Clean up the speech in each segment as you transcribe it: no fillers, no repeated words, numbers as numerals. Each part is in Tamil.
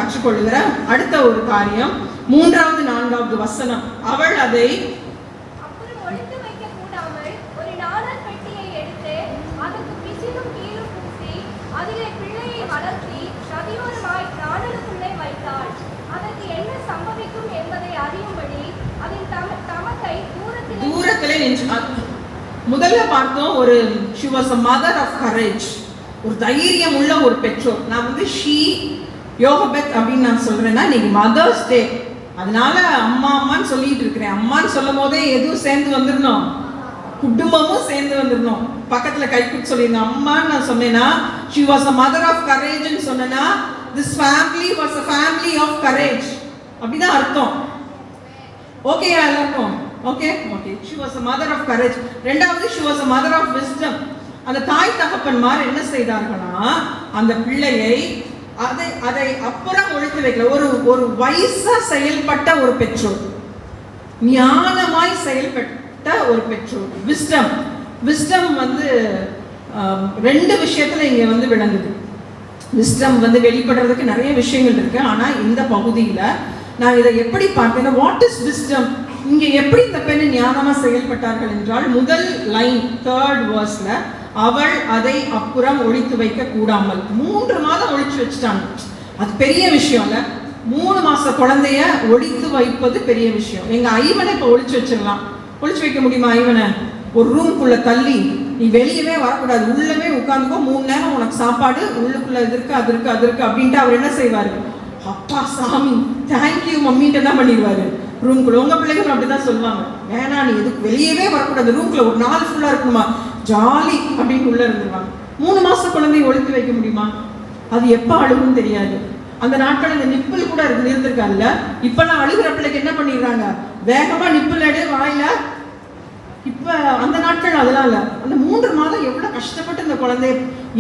கற்றுக்கொள்கிற அடுத்த ஒரு காரியம் 3வது 4வது வசனம். அவள் அதை தூரத்திலே நின்று. முதல்ல பார்த்தோம், ஒரு she was a mother of courage, ஒரு தைரியம் உள்ள ஒரு பெற்றோர். நான் she யோகபெத் அப்படின்னு நான் சொல்றேன்னா, இன்னைக்கு மதர்ஸ் டே, அதனால அம்மா அம்மான்னு சொல்லிட்டு இருக்கிறேன். அம்மான்னு சொல்லும் போதே எதுவும் சேர்ந்து வந்துடணும், குடும்பமும் சேர்ந்து வந்துடணும். பக்கத்துல கைக்குட்டு சொல்லிருந்தேன். அம்மான்னு நான் சொன்னேன்னா she was a mother of courage ன்னு சொன்னேன்னா this family was a family of courage அப்படிதான் அர்த்தம். ஓகே எல்லாருக்கும் okay okay. she was a mother of courage. ரெண்டாவது she was a mother of wisdom. அந்த தாய் தகப்பன்மார் என்ன செய்தார்களா, அந்த பிள்ளையை அதை அப்புறம் ஒழித்து வைக்கல. ஒரு வயசா செயல்பட்ட ஒரு பெற்றோர், ஞானமாய் செயல்பட்ட ஒரு பெற்றோர். விஸ்டம் ரெண்டு விஷயத்துல இங்க விளங்குது. விஸ்டம் வெளிப்படுறதுக்கு நிறைய விஷயங்கள் இருக்கு. ஆனா இந்த பகுதியில நான் இதை எப்படி பார்த்தேன்னா, வாட் இஸ் விஸ்டம், இங்க எப்படி இந்த பெண் ஞானமா செயல்பட்டார்கள் என்றால், முதல் லைன் 3rd verseல அவள் அதை அப்புறம் ஒழித்து வைக்க கூடாமல். 3 மாதம் ஒழிச்சு வச்சுட்டாங்க. அது பெரிய விஷயம் இல்ல. 3 மாச குழந்தைய ஒழித்து வைப்பது பெரிய விஷயம். எங்க ஐவனை இப்ப ஒழிச்சு வச்சிடலாம். ஒழிச்சு வைக்க முடியுமா ஐவனை? ஒரு ரூம்குள்ள தள்ளி நீ வெளியவே வரக்கூடாது, உள்ளவே உட்காந்துக்கோ, 3 நேரம் உனக்கு சாப்பாடு, உள்ளுக்குள்ள இது இருக்கு அது இருக்கு அது இருக்கு அப்படின்ட்டு அவர் என்ன செய்வாரு, அப்பா சாமி தேங்க்யூ மம்மிட்ட தான் பண்ணிடுவாரு. ரூம்குள்ள உங்க பிள்ளைகள் அப்படிதான் சொல்லுவாங்க, வேணா நீ எதுக்கு வெளியவே வரக்கூடாது, ரூம்குள்ள ஒரு நாள் ஃபுல்லா இருக்கணுமா, ஜாலி அப்படின்னு உள்ள இருந்துருவாங்க. 3 மாச குழந்தையை ஒழித்து வைக்க முடியுமா? அது எப்ப அழுகுன்னு தெரியாது. அந்த நாட்கள் இந்த நிப்பிள் கூட இருந்திருக்காதுல்ல. இப்பெல்லாம் அழுகிற பிள்ளைக்கு என்ன பண்ணிடுறாங்க, வேகமா நிப்பிள் எடு வாயில. இப்ப அந்த நாட்கள் அதெல்லாம் இல்ல. அந்த 3 மாதம் எவ்வளவு கஷ்டப்பட்டு இந்த குழந்தை,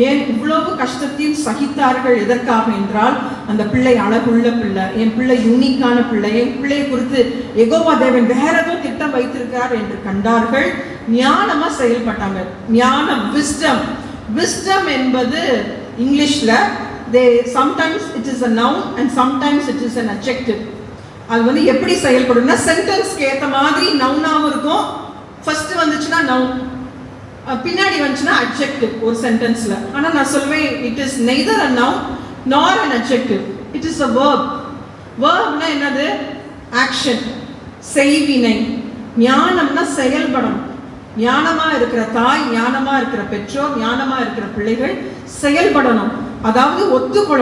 ஏன் இவ்வளவு கஷ்டத்தையும் சகித்தார்கள், எதற்காக என்றால் அந்த பிள்ளை அழகுள்ள பிள்ளை, என் பிள்ளை யூனிக்கான பிள்ளை, என் பிள்ளையை குறித்து யெகோவா தேவன் வேற ஏதோ திட்டம் வைத்திருக்கிறார் என்று கண்டார்கள். ஞானமா செயல்பட்டாங்க. ஞானம், விஸ்டம் என்பது இங்கிலீஷ்ல sometimes it is a noun and sometimes it is an adjective. அது எப்படி செயல்படும்னா, சென்டென்ஸ்க்கு ஏத்த மாதிரி நவுனாவும் இருக்கும். ஃபர்ஸ்ட் வந்துச்சுன்னா நவுன், பின்னாடி வந்துச்சுன்னா அட்ஜெக்டிவ் ஒரு சென்டென்ஸ்ல. ஆனா நான் சொல்வேன், it is neither a noun nor an adjective, it is a verb. verbனா என்னது, ஆக்ஷன், செய்வினை. ஞானம்னா செயல்படும். ஞானமா இருக்கிற தாய், ஞானமா இருக்கிற பெற்றோர், ஞானமா இருக்கிற பிள்ளைகள் செயல்படணும். அதாவது ஒத்துக்கொள்ளணும்.